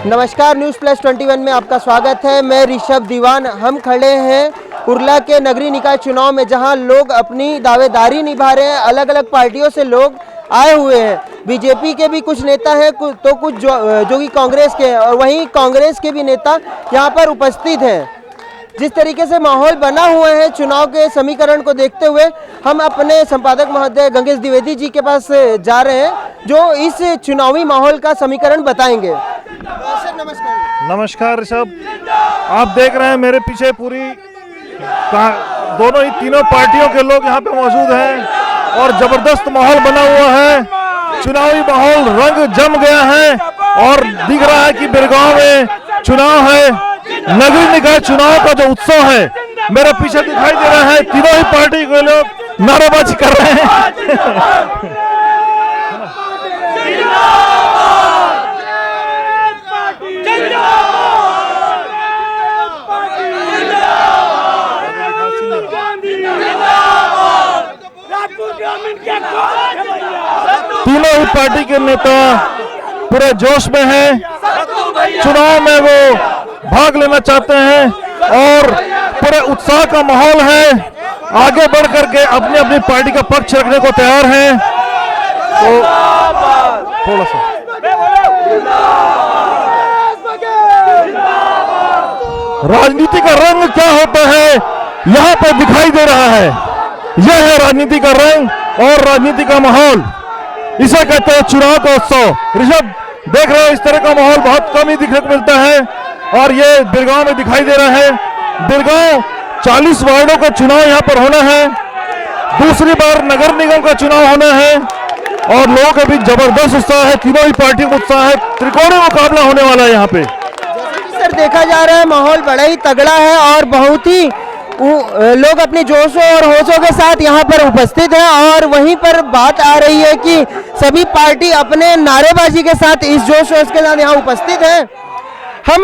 नमस्कार, news plus 21 में आपका स्वागत है। मैं ऋषभ दीवान। हम खड़े हैं कुर्ला के नगरीय निकाय चुनाव में, जहां लोग अपनी दावेदारी निभा रहे हैं। अलग अलग पार्टियों से लोग आए हुए हैं। बीजेपी के भी कुछ नेता हैं तो कुछ जो कि कांग्रेस के हैं, और वहीं कांग्रेस के भी नेता यहां पर उपस्थित हैं। जिस तरीके से माहौल बना हुआ है चुनाव के समीकरण को देखते हुए, हम अपने संपादक महोदय गंगेश द्विवेदी जी के पास जा रहे हैं, जो इस चुनावी माहौल का समीकरण बताएंगे। सर नमस्कार। नमस्कार ऋषभ, आप देख रहे हैं मेरे पीछे पूरी दोनों ही तीनों पार्टियों के लोग यहाँ पे मौजूद हैं और जबरदस्त माहौल बना हुआ है। चुनावी माहौल रंग जम गया है और दिख रहा है कि बिरगांव में चुनाव है। नगरीय निकाय चुनाव का जो उत्सव है मेरे पीछे दिखाई दे रहा है। तीनों ही पार्टी के लोग नारेबाजी कर रहे हैं। तीनों ही पार्टी के नेता पूरे जोश में हैं। चुनाव में वो भाग लेना चाहते हैं और पूरे उत्साह का माहौल है। आगे बढ़ करके अपनी अपनी पार्टी का पक्ष रखने को तैयार हैं। तो थोड़ा सा राजनीति का रंग क्या होता है यहाँ पर दिखाई दे रहा है। यह है राजनीति का रंग और राजनीति का माहौल। इसे कहते हैं चुनाव का उत्सव। ऋषभ देख रहे हैं, इस तरह का माहौल बहुत कम ही देखने को मिलता है और ये बिरगांव में दिखाई दे रहा है। बिरगांव 40 वार्डों का चुनाव यहाँ पर होना है। दूसरी बार नगर निगम का चुनाव होना है और लोगों का भी जबरदस्त उत्साह है। तीनों ही पार्टियों का उत्साह है। त्रिकोणीय मुकाबला होने वाला है यहाँ पे। सर देखा जा रहा है माहौल बड़ा ही तगड़ा है और बहुत ही लोग अपने जोशों और होशों के साथ यहाँ पर उपस्थित हैं। और वहीं पर बात आ रही है कि सभी पार्टी अपने नारेबाजी के साथ इस जोश के साथ यहाँ उपस्थित हैं। हम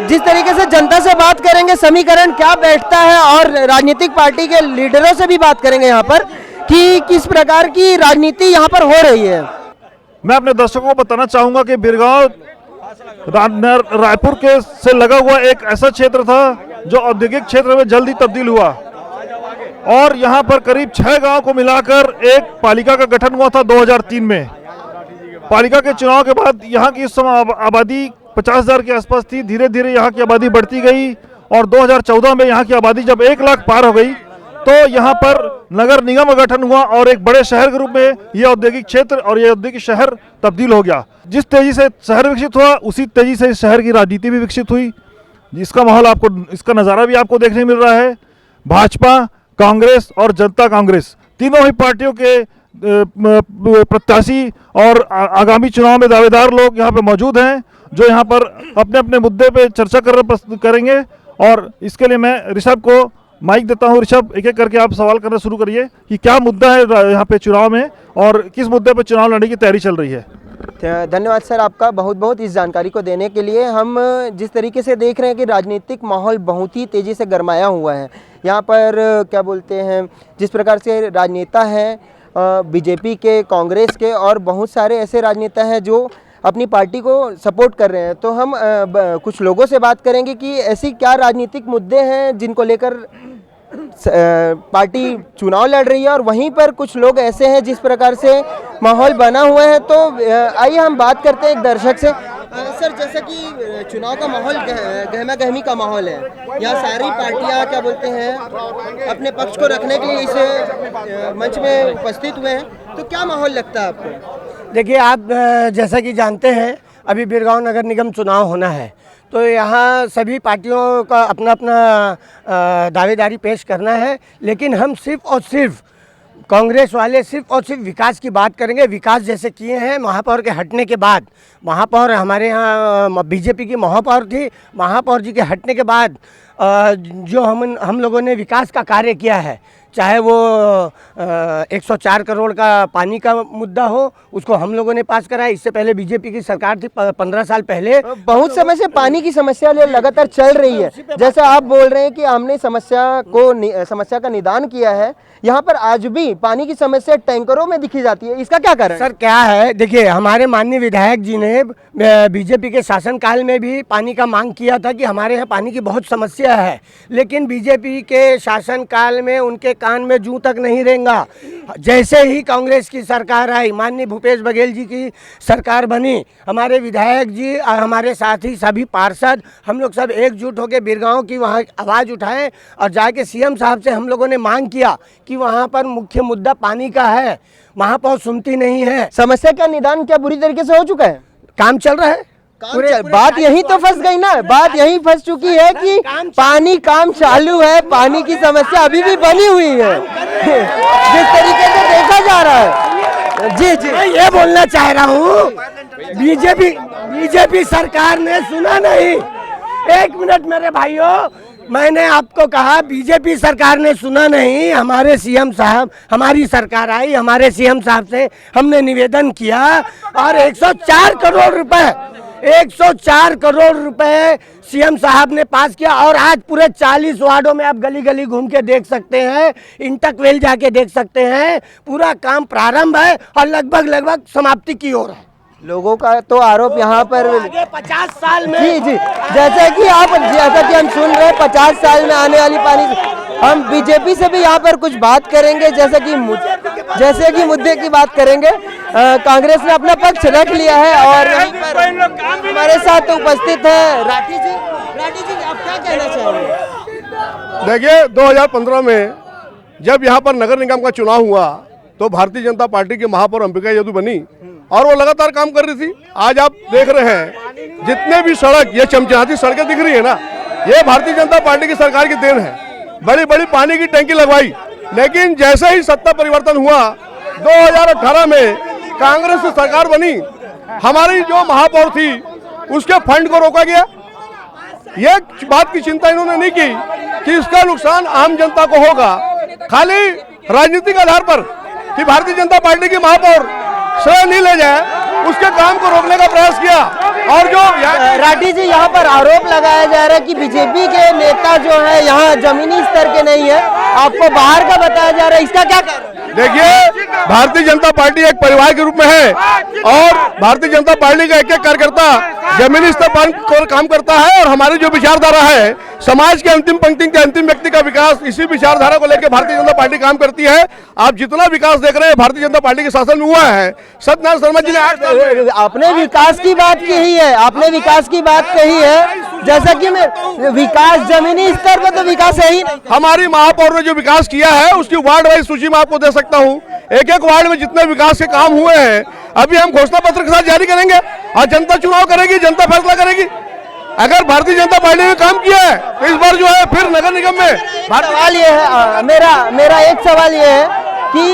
जिस तरीके से जनता से बात करेंगे समीकरण क्या बैठता है, और राजनीतिक पार्टी के लीडरों से भी बात करेंगे यहाँ पर कि किस प्रकार की राजनीति यहाँ पर हो रही है। मैं अपने दर्शकों को बताना चाहूंगा कि बिरगांव रायपुर के से लगा हुआ एक ऐसा क्षेत्र था जो औद्योगिक क्षेत्र में जल्दी तब्दील हुआ और यहाँ पर करीब 6 गांव को मिलाकर एक पालिका का गठन हुआ था 2003 में। पालिका के चुनाव के बाद यहाँ की इस समय आबादी 50,000 के आसपास थी। धीरे धीरे यहाँ की आबादी बढ़ती गई और 2014 में यहाँ की आबादी जब 1 लाख पार हो गई तो यहाँ पर नगर निगम का गठन हुआ और एक बड़े शहर के रूप में ये औद्योगिक क्षेत्र और ये औद्योगिक शहर तब्दील हो गया। जिस तेजी से शहर विकसित हुआ उसी तेजी से इस शहर की राजनीति भी विकसित हुई। इसका माहौल आपको, इसका नज़ारा भी आपको देखने मिल रहा है। भाजपा, कांग्रेस और जनता कांग्रेस तीनों ही पार्टियों के प्रत्याशी और आगामी चुनाव में दावेदार लोग यहाँ पे मौजूद हैं, जो यहाँ पर अपने अपने मुद्दे पे चर्चा करेंगे। और इसके लिए मैं ऋषभ को माइक देता हूँ। ऋषभ, एक एक करके आप सवाल करना शुरू करिए कि क्या मुद्दा है यहाँ पे चुनाव में और किस मुद्दे पे चुनाव लड़ने की तैयारी चल रही है। धन्यवाद सर आपका बहुत बहुत इस जानकारी को देने के लिए। हम जिस तरीके से देख रहे हैं कि राजनीतिक माहौल बहुत ही तेज़ी से गरमाया हुआ है यहाँ पर, क्या बोलते हैं, जिस प्रकार से राजनेता हैं बीजेपी के, कांग्रेस के और बहुत सारे ऐसे राजनेता हैं जो अपनी पार्टी को सपोर्ट कर रहे हैं। तो हम कुछ लोगों से बात करेंगे कि ऐसी क्या राजनीतिक मुद्दे हैं जिनको लेकर पार्टी चुनाव लड़ रही है, और वहीं पर कुछ लोग ऐसे हैं जिस प्रकार से माहौल बना हुआ है। तो आइए हम बात करते हैं एक दर्शक से। सर जैसा कि चुनाव का माहौल गहमा गहमी का माहौल है, यहाँ सारी पार्टियाँ क्या बोलते हैं अपने पक्ष को रखने के लिए इस मंच में उपस्थित हुए हैं, तो क्या माहौल लगता है आपको? देखिए, आप जैसा कि जानते हैं अभी बिरगांव नगर निगम चुनाव होना है, तो यहाँ सभी पार्टियों का अपना अपना दावेदारी पेश करना है। लेकिन हम सिर्फ और सिर्फ कांग्रेस वाले सिर्फ और सिर्फ विकास की बात करेंगे। विकास जैसे किए हैं महापौर के हटने के बाद। महापौर हमारे यहाँ बीजेपी की महापौर थी, महापौर जी के हटने के बाद जो हम लोगों ने विकास का कार्य किया है, चाहे वो 104 करोड़ का पानी का मुद्दा हो, उसको हम लोगं ने पास कराया। इससे पहले बीजेपी की सरकार थी 15 साल पहले। बहुत समय से पानी की समस्या लगातार चल रही है, जैसा आप बोल रहे हैं कि हमने समस्या का निदान किया है, यहाँ पर आज भी पानी की समस्या टैंकरों में दिखी जाती है, इसका क्या कारण? सर क्या है, देखिए हमारे माननीय विधायक जी ने बीजेपी के शासनकाल में भी पानी का मांग किया था कि हमारे यहाँ पानी की बहुत समस्या है, लेकिन बीजेपी के शासनकाल में उनके कान में जूं तक नहीं रेंगा। जैसे ही कांग्रेस की सरकार आई, माननीय भूपेश बघेल जी की सरकार बनी, हमारे विधायक जी और हमारे साथी सभी पार्षद हम लोग सब एकजुट होकर बिरगांव की वहाँ आवाज़ उठाएं और जाके सीएम साहब से हम लोगों ने मांग किया कि वहाँ पर मुख्य मुद्दा पानी का है, वहाँ पर सुनती नहीं है। समस्या का निदान क्या बुरी तरीके से हो चुका है? काम चल रहा है। बात यही तो फंस गई ना, बात यही फंस चुकी है कि पानी काम चालू है, पानी की समस्या अभी भी बनी हुई है जिस तरीके से देखा जा रहा है। जी जी, मैं ये बोलना चाह रहा हूँ, बीजेपी सरकार ने सुना नहीं। एक मिनट मेरे भाइयों, मैंने आपको कहा बीजेपी सरकार ने सुना नहीं। हमारे सीएम साहब, हमारी सरकार आई, हमारे सीएम साहब से हमने निवेदन किया और 104 करोड़ रुपए सीएम साहब ने पास किया। और आज पूरे 40 वार्डों में आप गली गली घूम के देख सकते हैं, इंटक वेल जाके देख सकते हैं, पूरा काम प्रारंभ है और लगभग समाप्ति की ओर है। लोगों का तो आरोप यहाँ पर 50 साल में, जी जी, जैसा कि हम सुन रहे हैं 50 साल में आने वाली पानी। हम बीजेपी से भी यहाँ पर कुछ बात करेंगे, जैसे कि मुद्दे की बात करेंगे। कांग्रेस ने अपना पक्ष रख लिया है और यहीं पर हमारे साथ उपस्थित है राठी जी। आप क्या कहना चाहेंगे? देखिए 2015 में जब यहाँ पर नगर निगम का चुनाव हुआ तो भारतीय जनता पार्टी की महापौर अंबिका यदु बनी और वो लगातार काम कर रही थी। आज आप देख रहे हैं जितने भी सड़क, ये चमचमाती सड़कें दिख रही है ना, ये भारतीय जनता पार्टी की सरकार की देन है। बड़ी बड़ी पानी की टंकी लगवाई, लेकिन जैसे ही सत्ता परिवर्तन हुआ 2018 में कांग्रेस की सरकार बनी, हमारी जो महापौर थी उसके फंड को रोका गया। ये बात की चिंता इन्होंने नहीं की कि इसका नुकसान आम जनता को होगा। खाली राजनीतिक आधार पर कि भारतीय जनता पार्टी की महापौर श्रेय नहीं ले जाए, उसके काम को रोकने का प्रयास किया। और जो राठी जी, यहाँ पर आरोप लगाया जा रहा है कि बीजेपी के नेता जो है यहाँ जमीनी स्तर के नहीं है, आपको बाहर का बताया जा रहा है, इसका क्या कारण? देखिए भारतीय जनता पार्टी एक परिवार के रूप में है और भारतीय जनता पार्टी का एक एक कार्यकर्ता जमीनी स्तर पर काम करता है और हमारी जो विचारधारा है, समाज के अंतिम पंक्ति के अंतिम व्यक्ति का विकास, इसी विचारधारा को लेकर भारतीय जनता पार्टी काम करती है। आप जितना विकास देख रहे हैं भारतीय जनता पार्टी के शासन में हुआ है। सत्यनारायण शर्मा जी ने 8 साल आपने विकास की बात कही है, आपने विकास की बात कही है, जैसा कि मैं विकास जमीनी स्तर पर तो विकास है ही नहीं। हमारी महापौर ने जो विकास किया है उसकी वार्ड वाइज सूची में आपको दे सकता हूँ। एक एक वार्ड में जितने विकास के काम हुए हैं अभी हम घोषणा पत्र के साथ जारी करेंगे और जनता चुनाव करेगी, जनता फैसला करेगी। अगर भारतीय जनता पार्टी ने काम किया है तो इस बार जो है फिर नगर निगम में सवाल ये है, मेरा एक सवाल ये है कि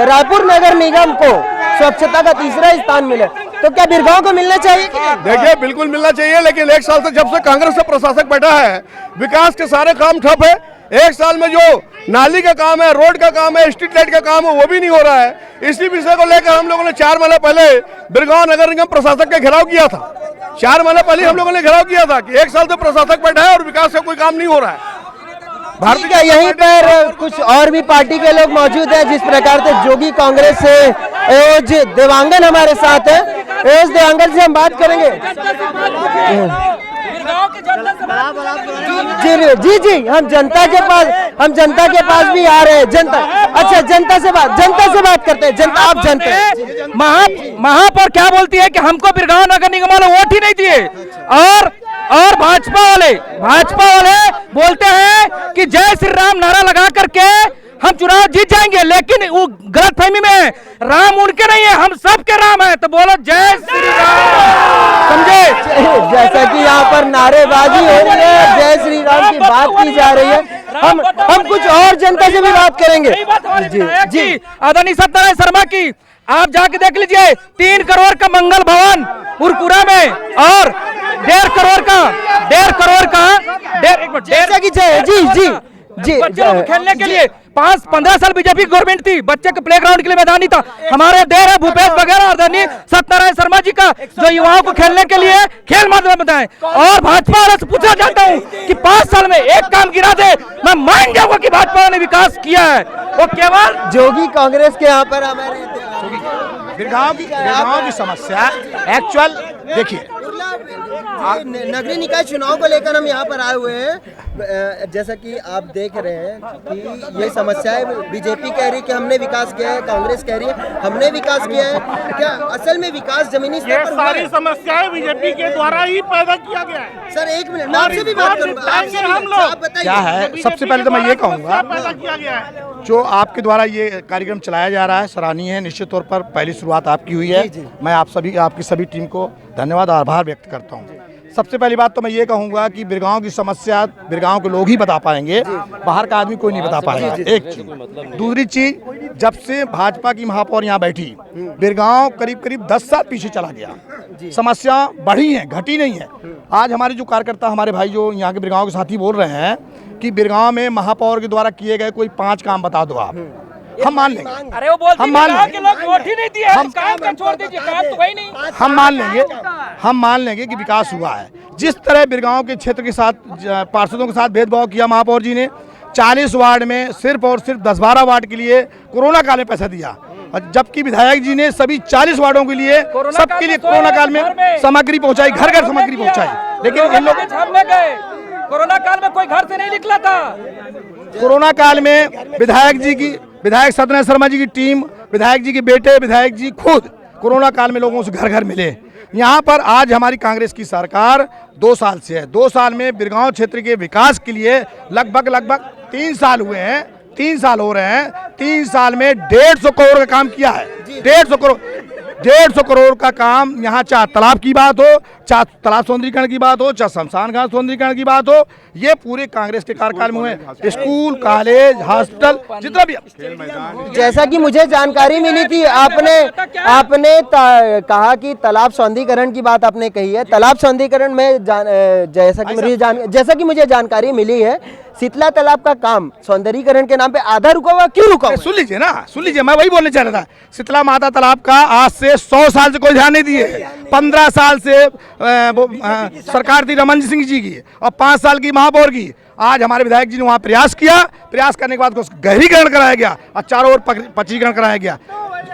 रायपुर नगर निगम को स्वच्छता का 3रा स्थान मिले तो क्या बिरगांव को मिलना चाहिए? देखिए बिल्कुल मिलना चाहिए, लेकिन 1 साल से जब से कांग्रेस से प्रशासक बैठा है विकास के सारे काम ठप है। 1 साल में जो नाली का काम है, रोड का काम है, स्ट्रीट लाइट का काम है, वो भी नहीं हो रहा है। इसी विषय को लेकर हम लोगों ने 4 महीने पहले बिरगांव नगर निगम प्रशासक का घेराव किया था। 4 महीने पहले हम लोगों ने घेराव किया था कि 1 साल से प्रशासक बैठा है और विकास का कोई काम नहीं हो रहा है। भारतीय यहीं पर कुछ और भी पार्टी के लोग मौजूद हैं, जिस प्रकार से जोगी कांग्रेस से एओज देवांगन हमारे साथ है। एओज देवांगन से हम बात करेंगे। जी, हम जनता के पास भी आ रहे हैं। जनता से बात करते हैं। आप जनता महापौर क्या बोलती है कि हमको बिरगांव नगर निगम वाले वोट ही नहीं दिए और भाजपा वाले बोलते हैं कि जय श्री राम नारा लगा करके हम चुनाव जीत जाएंगे, लेकिन वो गलतफहमी में है। राम उनके नहीं है, हम सबके राम है। तो बोलो जय श्री राम, समझे? जैसा कि यहाँ पर नारेबाजी हो रही है, जय श्री राम की बात की जा रही है। हम कुछ और जनता से भी बात करेंगे। जी, आदरणीय सत्यनारायण शर्मा की आप जाके देख लीजिए, 3 करोड़ का मंगल भवन उरपुरा में और 1.5 करोड़ का जी, बच्चों को खेलने के लिए 5-15 साल बीजेपी गवर्नमेंट थी, बच्चे के प्लेग्राउंड के लिए मैदान नहीं था। हमारे देर है भूपेश बघेल और आदरणीय सत्यनारायण शर्मा जी का, जो युवाओं को खेलने के लिए खेल मैदान बताएं। और भाजपा वालों से पूछना चाहता हूं कि 5 साल में एक काम गिरा दे, मैं मान जाऊंगा कि भाजपा ने विकास किया है। वो केवल जोगी कांग्रेस के यहाँ पर हमारे बिरगांव की समस्या एक्चुअल देखिए, नगरीय निकाय चुनाव को लेकर हम यहाँ पर आए हुए हैं। जैसा कि आप देख रहे हैं कि ये समस्याएं बीजेपी कह रही है कि हमने विकास किया है, कांग्रेस कह रही है हमने विकास किया है। क्या असल में विकास जमीनी स्तर पर हुआ है? सारी समस्याएं बीजेपी के द्वारा ही पैदा किया गया है। सर एक मिनट, मैं आपसे भी बात करूंगा, आप बताइए। क्या है, सबसे पहले तो मैं ये कहूँगा पैदा किया गया है जो आपके द्वारा ये कार्यक्रम चलाया जा रहा है सराहनीय है। निश्चित तौर पर पहली शुरुआत आपकी हुई है। मैं आपकी सभी टीम को धन्यवाद और आभार व्यक्त करता हूँ। सबसे पहली बात तो मैं ये कहूँगा कि बिरगांव की समस्या बिरगांव के लोग ही बता पाएंगे, बाहर का आदमी कोई नहीं बता पाएगा। एक चीज। दूसरी चीज, जब से भाजपा की महापौर यहाँ बैठी, बिरगांव करीब 10 साल पीछे चला गया। समस्या बढ़ी है, घटी नहीं है। आज हमारे जो कार्यकर्ता, हमारे भाई जो यहाँ के बिरगांव के साथी बोल रहे हैं कि बिरगांव में महापौर के द्वारा किए गए कोई 5 काम बता दो आप, हम मान लेंगे। अरे वो बोलते हम मान हैं लेंगे। कि लोग वोट ही नहीं दिए, हम काम का छोड़ दीजिए, काम तो वही नहीं। हम मान लेंगे कि विकास हुआ है। जिस तरह बिरगांव के क्षेत्र के साथ पार्षदों के साथ भेदभाव किया महापौर जी ने, 40 वार्ड में सिर्फ और सिर्फ 10-12 वार्ड के लिए कोरोना काल में पैसा दिया, और जबकि विधायक जी ने सभी 40 वार्डों के लिए सबके लिए कोरोना काल में सामग्री पहुंचाई, घर घर सामग्री पहुंचाई। लेकिन इन लोग कोरोना काल में कोई घर से नहीं निकला था। कोरोना काल में विधायक सत्यनारायण शर्मा जी की टीम, विधायक जी के बेटे, विधायक जी खुद कोरोना काल में लोगों से घर घर मिले। यहाँ पर आज हमारी कांग्रेस की सरकार 2 साल से है। 2 साल में बिरगांव क्षेत्र के विकास के लिए लगभग 3 साल हुए हैं, 3 साल हो रहे हैं। 3 साल में 150 करोड़ का काम किया है। 150 करोड़ का काम। यहाँ चाहे तालाब की बात हो, चाहे तालाब सौंदर्यीकरण की बात हो, चाहे शमशान घाट सौंदर्यीकरण की बात हो, ये पूरे कांग्रेस के कार्यकाल में हुए। स्कूल, कॉलेज, हॉस्टल, जितना भी। जैसा कि मुझे जानकारी मिली थी, आपने कहा कि तालाब सौंदर्यीकरण की बात आपने कही है। तालाब सौंदर्यीकरण में जैसा कि मुझे जानकारी मिली है, शीतला तालाब का काम सौंदर्यीकरण के नाम पे आधा रुका हुआ, क्यों रुका हुआ? सुन लीजिए, मैं वही बोलने चाह रहा था। शीतला माता तालाब का आज से 100 साल से कोई ध्यान नहीं दिए। 15 साल से सरकार थी रमन सिंह जी की, और 5 साल की महापौर की। आज हमारे विधायक जी ने वहाँ प्रयास किया, प्रयास करने के बाद उसका गहरीकरण कराया गया और चारों ओर पक्कीकरण कराया गया।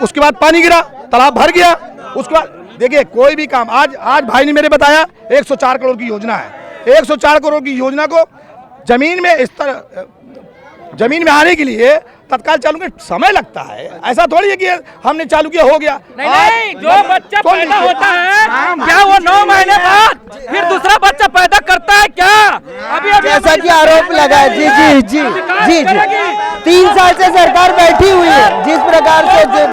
उसके बाद पानी गिरा, तालाब भर गया। उसके बाद देखिए, कोई भी काम आज भाई ने मेरे बताया 104 करोड़ की योजना है। 104 करोड़ की योजना को जमीन में आने के लिए तत्काल चालू में समय लगता है। ऐसा थोड़ी है कि हमने चालू किया हो गया। नहीं, जो बच्चा पैदा होता है क्या वो 9 महीने बाद फिर दूसरा बच्चा पैदा करता है क्या? अभी जैसा कि आरोप लगा है। जी 3 साल से सरकार बैठी हुई है। जिस प्रकार से जो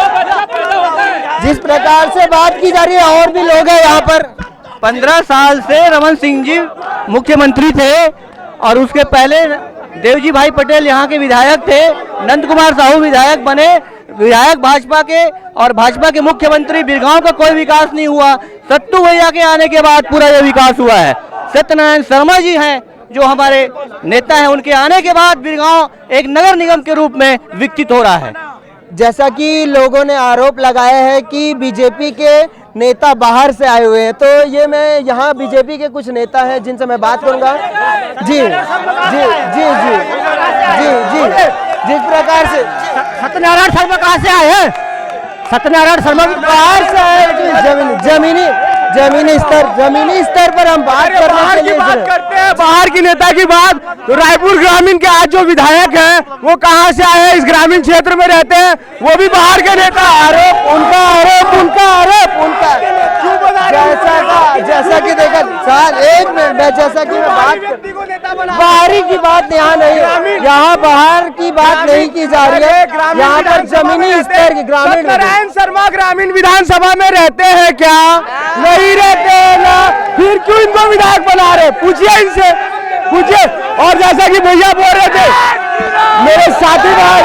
बच्चा पैदा होता है, जिस प्रकार से बात की जा रही है, और भी लोग हैं यहाँ पर। 15 साल से रमन सिंह जी मुख्यमंत्री थे, और उसके पहले देवजी भाई पटेल यहाँ के विधायक थे। नंद कुमार साहू विधायक बने, विधायक भाजपा के, और भाजपा के मुख्यमंत्री। बिरगांव का कोई विकास नहीं हुआ। सत्तू भैया के आने के बाद पूरा ये विकास हुआ है। सत्यनारायण शर्मा जी हैं जो हमारे नेता हैं, उनके आने के बाद बिरगांव एक नगर निगम के रूप में विकसित हो रहा है। जैसा कि लोगों ने आरोप लगाया है कि बीजेपी के नेता बाहर से आए हुए हैं, तो ये मैं यहाँ बीजेपी के कुछ नेता हैं जिनसे मैं बात करूंगा। जी, जिस प्रकार से सत्यनारायण शर्मा कहाँ से आए हैं? सत्यनारायण शर्मा बाहर से आए। जमीनी स्तर पर हम बात करते हैं। बाहर की नेता की बात, तो रायपुर ग्रामीण के आज जो विधायक हैं वो कहाँ से आए हैं? इस ग्रामीण क्षेत्र में रहते हैं, वो भी बाहर के नेता। उनका जैसा कि देखा एक मिनट, जैसा कि मैं बात बाहरी की बात यहाँ नहीं, यहाँ बाहर की बात नहीं की जा रही है। यहाँ पर जमीनी स्तर की ग्रामीण। सत्यनारायण शर्मा ग्रामीण विधानसभा में रहते हैं क्या? नहीं रहते हैं ना, फिर क्यों इनको विधायक बना रहे? पूछिए इनसे, पूछिए। और जैसा कि भैया बोल रहे थे, मेरे साथी भाई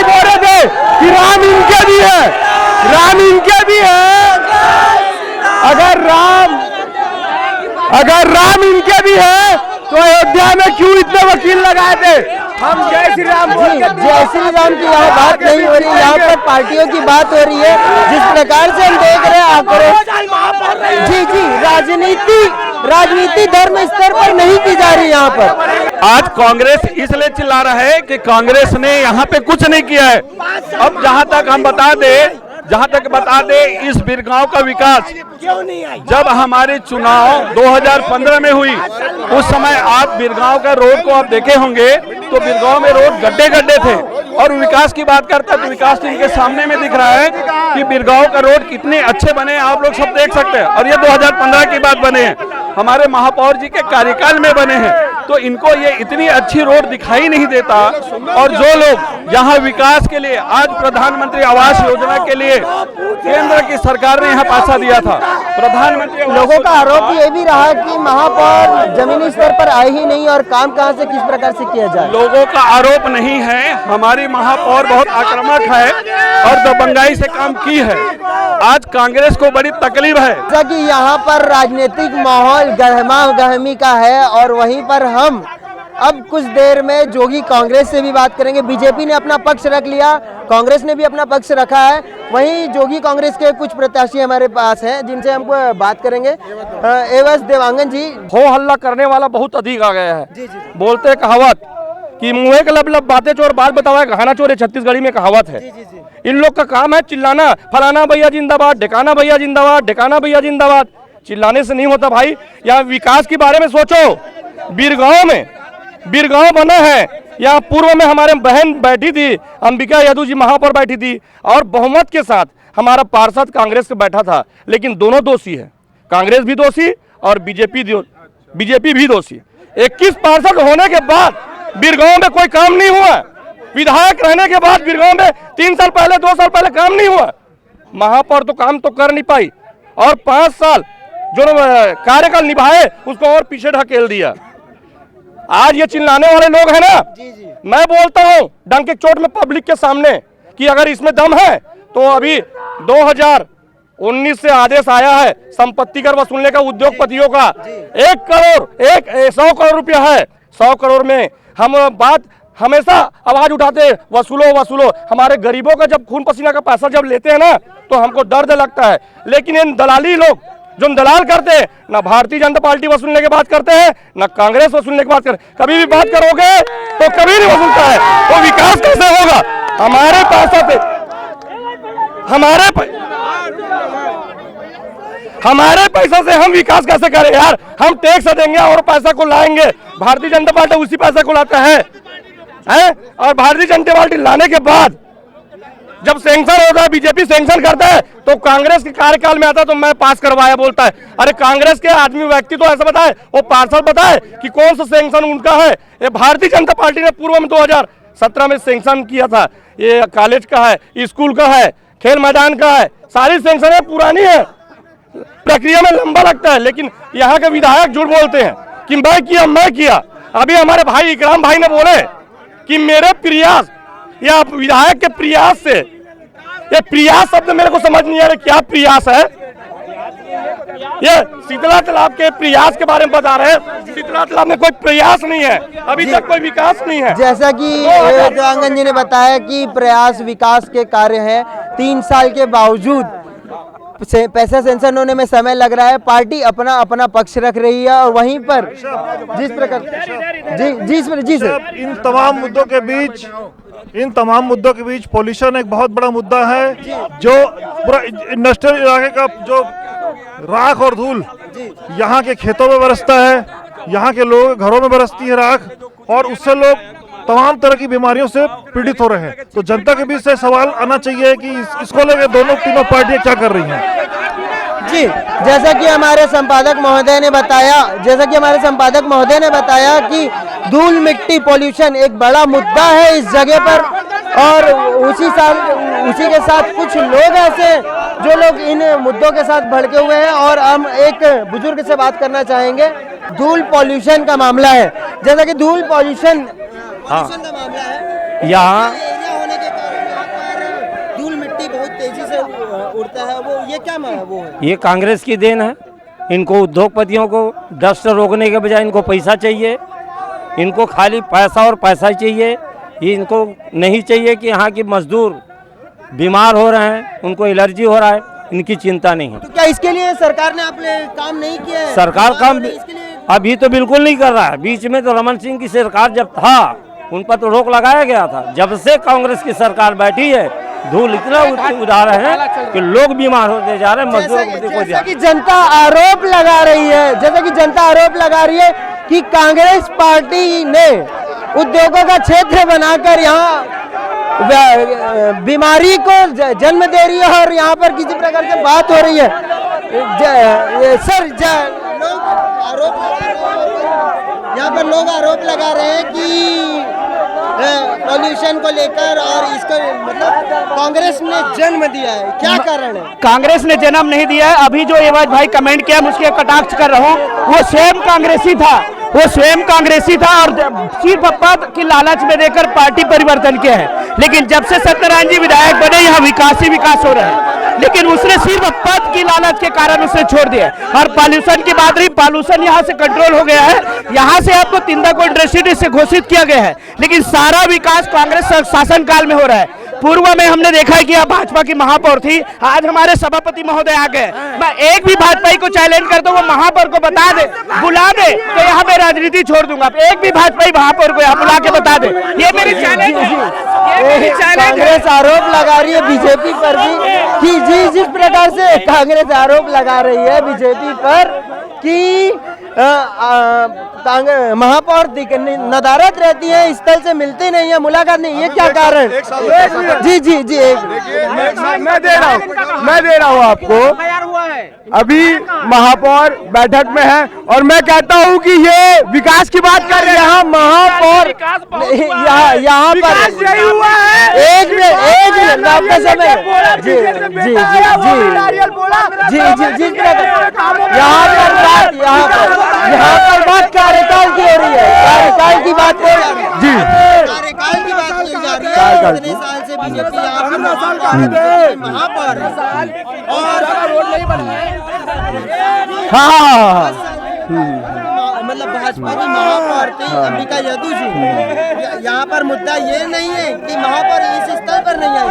बोल रहे थे कि राम इनके भी है, अगर राम इनके भी है तो अयोध्या में क्यों इतने वकील लगाए थे? हम जय श्री राम बोल के जय श्री राम की यहाँ बात नहीं हो रही, यहाँ पर पार्टियों की बात हो रही है। जिस प्रकार से हम देख रहे हैं आक्रोश, जी राजनीति धर्म स्तर पर नहीं की जा रही यहाँ पर। आज कांग्रेस इसलिए चिल्ला रहा है कि कांग्रेस ने यहाँ पे कुछ नहीं किया है। अब जहाँ तक बता दे इस बिरगांव का विकास जब हमारे चुनाव 2015 में हुई, उस समय आप बिरगांव का रोड को आप देखे होंगे तो बिरगांव में रोड गड्ढे गड्ढे थे, और विकास की बात करता है तो विकास इनके सामने में दिख रहा है कि बिरगांव का रोड कितने अच्छे बने हैं, आप लोग सब देख सकते हैं। और ये 2015 की बात बने हैं, हमारे महापौर जी के कार्यकाल में बने हैं, तो इनको ये इतनी अच्छी रोड दिखाई नहीं देता। और जो लोग यहाँ विकास के लिए, आज प्रधानमंत्री आवास योजना के लिए केंद्र की सरकार ने यहाँ पैसा दिया था, प्रधानमंत्री लोगों का आरोप ये भी रहा कि महापौर जमीनी स्तर पर आए ही नहीं और काम कहां से किस प्रकार से किया जाए। लोगों का आरोप नहीं है, हमारी महापौर बहुत आक्रामक है और दबंगाई से काम की है। आज कांग्रेस को बड़ी तकलीफ है। जैसा कि यहाँ पर राजनीतिक माहौल गहमा गहमी का है, और वहीं पर हम अब कुछ देर में जोगी कांग्रेस से भी बात करेंगे। बीजेपी ने अपना पक्ष रख लिया, कांग्रेस ने भी अपना पक्ष रखा है, वहीं जोगी कांग्रेस के कुछ प्रत्याशी हमारे पास हैं जिनसे हम बात करेंगे। एवं देवांगन जी, हो हल्ला करने वाला बहुत अधिक आ गया है। बोलते कहावत कि मुँह के लब बातें चोर बात बतावा गहना चोर, छत्तीसगढ़ी में कहावत है। इन लोग का काम है चिल्लाना, फलाना भैया जिंदाबाद, ढिकाना भैया जिंदाबाद, ढिकाना भैया जिंदाबाद। चिल्लाने से नहीं होता भाई, यहाँ विकास के बारे में सोचो। बिरगांव बना है, यहाँ पूर्व में हमारे बहन बैठी थी, अंबिका यादव जी महापौर बैठी थी, और बहुमत के साथ हमारा पार्षद कांग्रेस का बैठा था, लेकिन दोनों दोषी है, कांग्रेस भी दोषी और बीजेपी भी दोषी। 21 पार्षद होने के बाद बिरगांव में कोई काम नहीं हुआ, विधायक रहने के बाद बिरगांव में 3 साल पहले 2 साल पहले काम नहीं हुआ, महापौर तो काम तो कर नहीं पाई, और 5 साल जो कार्यकाल निभाए उसको और पीछे ढकेल दिया। आज ये चिल्लाने वाले लोग हैं ना, मैं बोलता हूं डंक की चोट में पब्लिक के सामने कि अगर इसमें दम है तो अभी 2019 से आदेश आया है संपत्ति कर वसूलने का उद्योगपतियों का। 100 करोड़ रुपया है, 100 करोड़ में हम बात हमेशा आवाज उठाते वसूलो। हमारे गरीबों का जब खून पसीना का पैसा जब लेते हैं ना तो हमको दर्द लगता है, लेकिन इन दलाली लोग जो दलाल करते हैं ना, भारतीय जनता पार्टी वसूलने की बात करते हैं ना कांग्रेस वसूलने की बात करते, कभी भी बात करोगे तो कभी नहीं वसूलता है, तो विकास कैसे होगा? हमारे पैसा पे हमारे पैसा से हम विकास कैसे करें यार? हम टैक्स देंगे और पैसा को लाएंगे, भारतीय जनता पार्टी उसी पैसा को लाता है, और भारतीय जनता पार्टी लाने के बाद जब सैंक्शन होता है, बीजेपी सैंक्शन करता है, तो कांग्रेस के कार्यकाल में आता है तो मैं पास करवाया बोलता है। अरे कांग्रेस के आदमी व्यक्ति तो ऐसा बताए, वो पार्षद बताए कि कौन सा सैंक्शन उनका है। ये भारतीय जनता पार्टी ने पूर्व में 2017 में सैंक्शन किया था, ये कॉलेज का है, स्कूल का है, खेल मैदान का है, सारी सैंक्शन पुरानी है, प्रक्रिया में लंबा लगता है, लेकिन यहाँ के विधायक झूठ बोलते हैं कि मैं किया। अभी हमारे भाई इकराम भाई ने बोले कि मेरे प्रयास या विधायक के प्रयास से, ये प्रयास शब्द मेरे को समझ नहीं आ रहा क्या प्रयास है। ये शीतला तालाब के प्रयास के बारे में बता रहे हैं, शीतला तालाब में कोई प्रयास नहीं है, अभी तक कोई विकास नहीं है। जैसा कि देवांगन जी ने बताया कि प्रयास विकास के कार्य है, 3 साल के बावजूद पैसा सेंक्शन होने में समय लग रहा है, पार्टी अपना पक्ष रख रही है, और वहीं पर जिस प्रकार जी सर, इन तमाम मुद्दों के बीच पॉल्यूशन एक बहुत बड़ा मुद्दा है, जो पूरा इंडस्ट्रियल इलाके का जो राख और धूल यहाँ के खेतों में बरसता है, यहाँ के लोग घरों में बरसती है राख, और उससे लोग तमाम तरह की बीमारियों से पीड़ित हो रहे हैं। तो जनता के बीच से सवाल आना चाहिए कि इसको लेकर तीनों पार्टियां क्या कर रही हैं। जी, जैसा कि हमारे संपादक महोदय ने बताया कि धूल मिट्टी पॉल्यूशन एक बड़ा मुद्दा है इस जगह पर, और उसी के साथ कुछ लोग ऐसे जो लोग इन मुद्दों के साथ भड़के हुए हैं। और हम एक बुजुर्ग से बात करना चाहेंगे, धूल पॉल्यूशन का मामला है, जैसा कि धूल पॉल्यूशन का मामला है, यहाँ एरिया होने के कारण यहाँ पर धूल मिट्टी बहुत तेजी से उड़ता है, वो ये क्या वो है? ये कांग्रेस की देन है। इनको उद्योगपतियों को डस्ट रोकने के बजाय इनको पैसा चाहिए। इनको खाली पैसा और पैसा ही चाहिए। ये इनको नहीं चाहिए कि यहाँ की मजदूर बीमार हो रहे हैं, उनको एलर्जी हो रहा है, इनकी चिंता नहीं है। तो क्या इसके लिए सरकार ने आपने काम नहीं किया है? सरकार काम इसके लिए अभी तो बिल्कुल नहीं कर रहा है। बीच में तो रमन सिंह की सरकार जब था उन पर तो रोक लगाया गया था। जब से कांग्रेस की सरकार बैठी है धूल इतना उड़ा रहे हैं कि लोग बीमार होते जा रहे हैं, मजदूरों को देखो जैसा कि जनता आरोप लगा रही है, जैसा कि जनता आरोप लगा रही है कि कांग्रेस पार्टी ने उद्योगों का क्षेत्र बनाकर यहाँ बीमारी को जन्म दे रही है और यहाँ पर किसी प्रकार से बात हो रही है। सर लोग आरोप यहाँ पर लोग आरोप लगा रहे हैं कि पॉल्यूशन को लेकर और इसको मतलब कांग्रेस ने जन्म दिया है, क्या कारण है? कांग्रेस ने जन्म नहीं दिया है। अभी जो एवज भाई कमेंट किया मैं उसके कटाक्ष कर रहा हूँ। वो स्वयं कांग्रेसी था, वो स्वयं कांग्रेसी था और सिर्फ पद की लालच में देकर पार्टी परिवर्तन किया है। लेकिन जब से सत्यनारायण जी विधायक बने यहाँ विकास ही विकास हो रहा है, लेकिन उसने सिर्फ पद की लालच के कारण उसने छोड़ दिया। और पॉल्यूशन की बात रही, पॉल्यूशन यहाँ से कंट्रोल हो गया है। यहाँ से आपको तिंदा को इंडस्ट्री से घोषित किया गया है, लेकिन सारा विकास कांग्रेस शासन काल में हो रहा है। पूर्व में हमने देखा है कि यहाँ भाजपा की महापौर थी, आज हमारे सभापति महोदय आ गए। मैं एक भी भाजपाई को चैलेंज करता हूँ वो महापौर को बता दे, बुला दे, तो यहाँ मैं राजनीति छोड़ दूंगा। एक भी भाजपाई महापौर को यहाँ बुला के बता दे। ये मेरी चैलेंज है। कांग्रेस आरोप लगा रही है बीजेपी पर भी कि जिस प्रकार से कांग्रेस आरोप लगा रही है बीजेपी पर कि महापौर नदारत रहती है, स्थल से मिलती नहीं है, मुलाकात नहीं, ये क्या कारण? जी जी जी मैं दे रहा हूँ आपको। अभी महापौर बैठक में है और मैं कहता हूँ कि ये विकास की बात कर रहे हैं। यहाँ महापौर यहाँ पर एक मिनट आपका समय जी जी जी जी जी यहाँ पर बात कार्यकाल की हो रही है, कार्यकाल की बात हो रही है जी, कार्यकाल की बात की जा रही है। इतने साल से बीजेपी यहाँ पर महापौर और मतलब भाजपा की महापौर थी अंबिका यदु जी। यहाँ पर मुद्दा ये नहीं है कि महापौर इस स्तर पर नहीं है,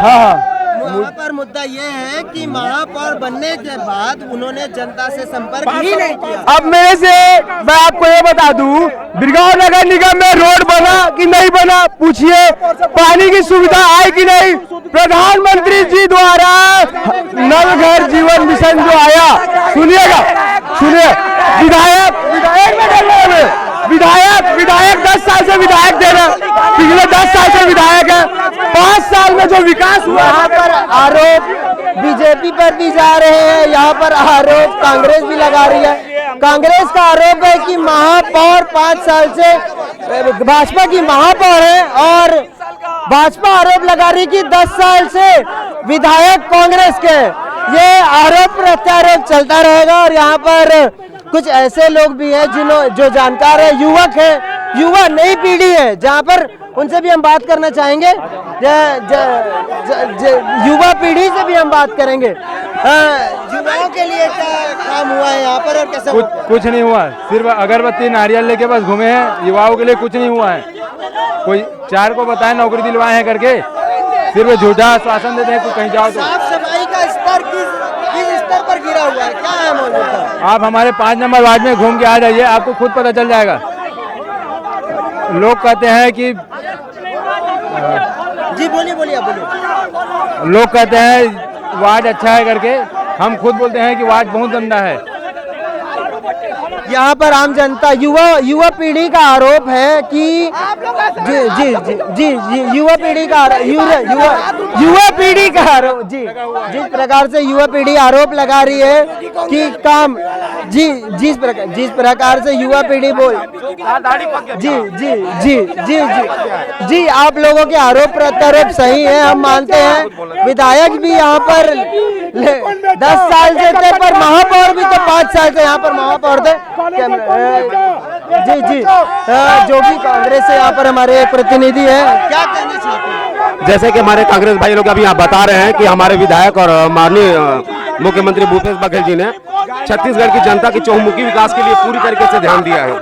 वहाँ पर मुद्दा ये है कि महापौर बनने के बाद उन्होंने जनता से संपर्क ही नहीं किया। अब मेरे से मैं आपको ये बता दूं, बिरगांव नगर निगम में रोड बना कि नहीं बना, पूछिए। पानी की सुविधा आई कि नहीं? प्रधानमंत्री जी द्वारा नल घर जीवन मिशन जो आया, सुनिएगा, सुनिए। विधायक 10 साल से विधायक दे रहे, पिछले 10 साल से विधायक है। 5 साल में जो विकास हुआ, यहाँ पर आरोप बीजेपी पर भी जा रहे हैं, यहाँ पर आरोप कांग्रेस भी लगा रही है। कांग्रेस का आरोप है कि महापौर 5 साल से भाजपा की महापौर है और भाजपा आरोप लगा रही कि 10 साल से विधायक कांग्रेस के। ये आरोप प्रत्यारोप चलता रहेगा और यहाँ पर कुछ ऐसे लोग भी हैं जो जानकार है, युवक है, युवा नई पीढ़ी है, जहाँ पर उनसे भी हम बात करना चाहेंगे। युवा पीढ़ी से भी हम बात करेंगे। युवाओं के लिए क्या काम हुआ है यहाँ पर और कैसा? कुछ नहीं हुआ, सिर्फ अगरबत्ती नारियल लेके बस घूमे हैं। युवाओं के लिए कुछ नहीं हुआ है। कोई 4 को बताए नौकरी दिलवाए हैं करके, सिर्फ झूठा आश्वासन देते हैं। तो कहीं जाओ तो साफ सफाई का स्तर किस स्तर पर गिरा हुआ है, क्या है मौजूद? आप हमारे 5 नंबर वार्ड में घूम के आ जाइए, आपको खुद पता चल जाएगा। लोग कहते हैं कि जी बोलिए आप बोलिए। लोग कहते हैं वार्ड अच्छा है करके, हम खुद बोलते हैं कि वार्ड बहुत गंदा है। यहाँ पर आम जनता युवा पीढ़ी का आरोप है कि जी युवा पीढ़ी का युवा पीढ़ी का आरोप जी, जिस प्रकार से युवा पीढ़ी आरोप लगा रही है कि काम जी जिस प्रकार से युवा पीढ़ी बोल जी आप लोगों के आरोप प्रत्यारोप सही है, हम मानते हैं। विधायक भी यहाँ पर 10 साल से थे, पर महापौर भी तो 5 साल से यहाँ पर महापौर थे। जी जो भी कांग्रेस से यहाँ पर हमारे प्रतिनिधि है, क्या कहना चाहते हैं? जैसे कि हमारे कांग्रेस भाई लोग अभी यहाँ बता रहे हैं कि हमारे विधायक और माननीय मुख्यमंत्री भूपेश बघेल जी ने छत्तीसगढ़ की जनता के चहुमुखी विकास के लिए पूरी तरीके से ध्यान दिया है।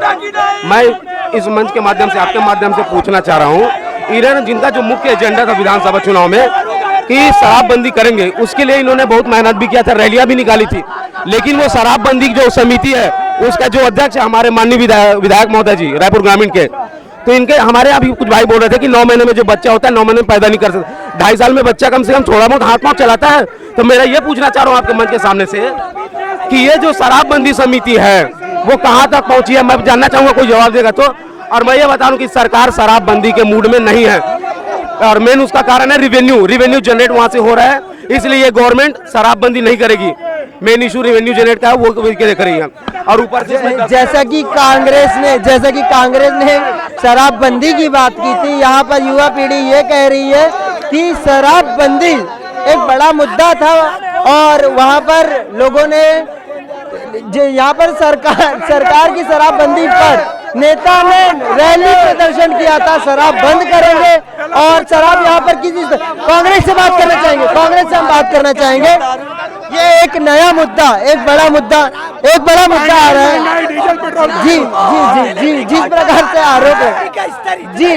मैं इस मंच के माध्यम से, आपके माध्यम से पूछना चाह रहा हूँ, इन्होंने जिनका जो मुख्य एजेंडा था विधानसभा चुनाव में कि शराबबंदी करेंगे, उसके लिए इन्होंने बहुत मेहनत भी किया था, रैलियां भी निकाली थी, लेकिन वो शराबबंदी जो समिति है उसका जो अध्यक्ष है हमारे माननीय विधायक महोदय जी रायपुर ग्रामीण के, तो इनके हमारे यहाँ भी कुछ भाई बोल रहे थे कि 9 महीने में जो बच्चा होता है 9 महीने में पैदा नहीं कर सकता, 2.5 साल में बच्चा कम से कम थोड़ा बहुत हाथ पांव चलाता है। तो मेरा ये पूछना चाह रहा हूँ आपके मंच के सामने से कि ये जो शराबबंदी समिति है वो कहाँ तक पहुंची है, मैं जानना चाहूंगा, कोई जवाब देगा तो। और मैं ये बता दूं कि सरकार शराबबंदी के मूड में नहीं है और मेन उसका कारण है रिवेन्यू जनरेट वहां से हो रहा है, इसलिए ये गवर्नमेंट शराबबंदी नहीं करेगी। मेन इशू रिवेन्यू जनरेट का है, वो देख रही है। और ऊपर से जैसा कि कांग्रेस ने शराबबंदी की बात की थी, यहाँ पर युवा पीढ़ी ये कह रही है कि शराबबंदी एक बड़ा मुद्दा था और वहाँ पर लोगों ने यहाँ पर सरकार की शराबबंदी पर नेता ने रैली प्रदर्शन किया था, शराब बंद करेंगे और शराब यहाँ पर किसी कांग्रेस से बात करना चाहेंगे, कांग्रेस से हम बात करना चाहेंगे। ये एक नया मुद्दा, एक बड़ा मुद्दा आ रहा है। जी जिस प्रकार से आरोप है, जी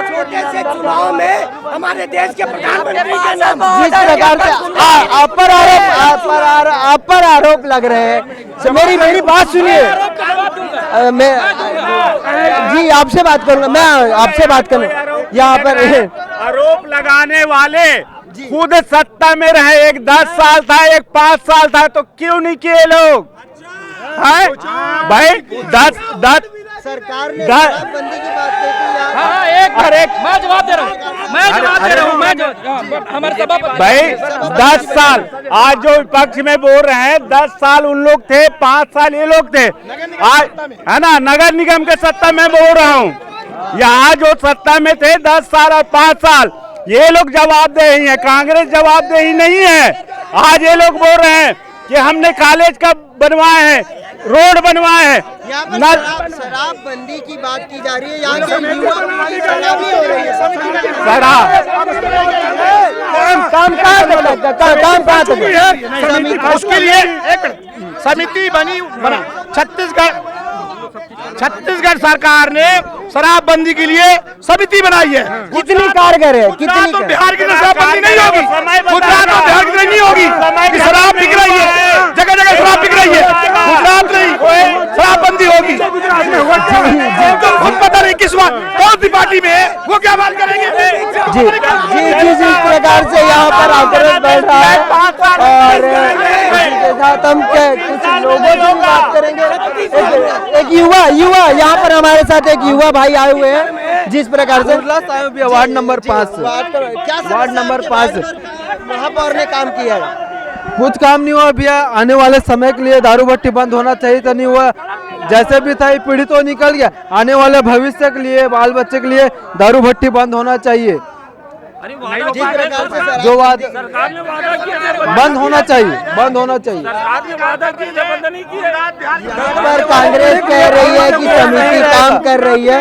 छोटे से चुनाव में हमारे देश के प्रधानमंत्री के नाम जिस प्रकार से आप पर आरोप लग रहे हैं, मेरी बात सुनिए। मैं जी आपसे बात करूंगा, मैं आपसे बात करूंगा। यहाँ पर आरोप लगाने वाले खुद सत्ता में रहे, एक 10 साल था, एक 5 साल था, तो क्यों नहीं किए लोग? भाई 10 सरकार ने शराबबंदी की बात की मैं जवाब दे रहा हूँ, हमारे सभापति भाई 10 साल आज जो विपक्ष में बोल रहे हैं, 10 साल उन लोग थे, 5 साल ये लोग थे, आज है ना नगर निगम के सत्ता में बोल रहा हूँ। यहाँ जो सत्ता में थे 10 साल और 5 साल ये लोग जवाबदेही है, कांग्रेस जवाबदेही नहीं है। आज ये लोग बोल रहे हैं कि हमने कॉलेज का बनवाए हैं, रोड बनवाए हैं। शराबबंदी की बात की जा रही है, यहाँ के युवा शराबी हो रही है। उसके लिए एक समिति बना छत्तीसगढ़ सरकार ने शराबबंदी के लिए समिति बनाई है। कितनी कारगर है? कितनी तो बिहार की शराबबंदी नहीं होगी, गुजरात और बिहार की नहीं होगी कि शराब बिक रही है, जगह जगह शराब बिक रही है, गुजरात नहीं शराबबंदी होगी। जिनको खुद पता नहीं किस बात कौन सी पार्टी में है वो क्या बात करेंगे। जी जिस प्रकार से यहाँ पर आक्रोश बढ़ रहा है और इसके साथ हम कुछ लोगों से बात करेंगे। एक युवा यहाँ पर हमारे साथ एक युवा भाई आए हुए हैं, जिस प्रकार से वार्ड नंबर 5 वार्ड नंबर 5 महापौर ने काम किया है, कुछ काम नहीं हुआ भैया। आने वाले समय के लिए दारू भट्टी बंद होना चाहिए तो नहीं हुआ, जैसे भी था ये पीढ़ी तो निकल गया, आने वाले भविष्य के लिए बाल बच्चे के लिए दारू भट्टी बंद होना चाहिए। जो वादा बंद होना चाहिए। पर कांग्रेस कह रही है कि समिति काम कर रही है,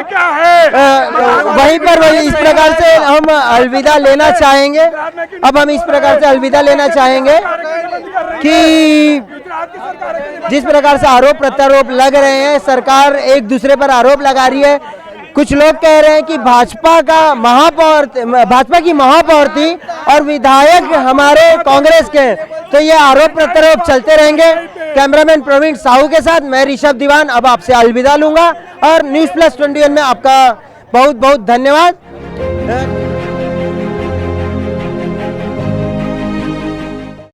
वहीं पर इस प्रकार से हम अलविदा लेना चाहेंगे। अब हम इस प्रकार से अलविदा लेना चाहेंगे कि जिस प्रकार से आरोप प्रत्यारोप लग रहे हैं, सरकार एक दूसरे पर आरोप लगा रही है। कुछ लोग कह रहे हैं कि भाजपा की महापौर थी और विधायक हमारे कांग्रेस के, तो ये आरोप प्रत्यारोप चलते रहेंगे। कैमरामैन प्रवीण साहू के साथ मैं ऋषभ दीवान अब आपसे अलविदा लूंगा और न्यूज़ प्लस 21 में आपका बहुत बहुत धन्यवाद।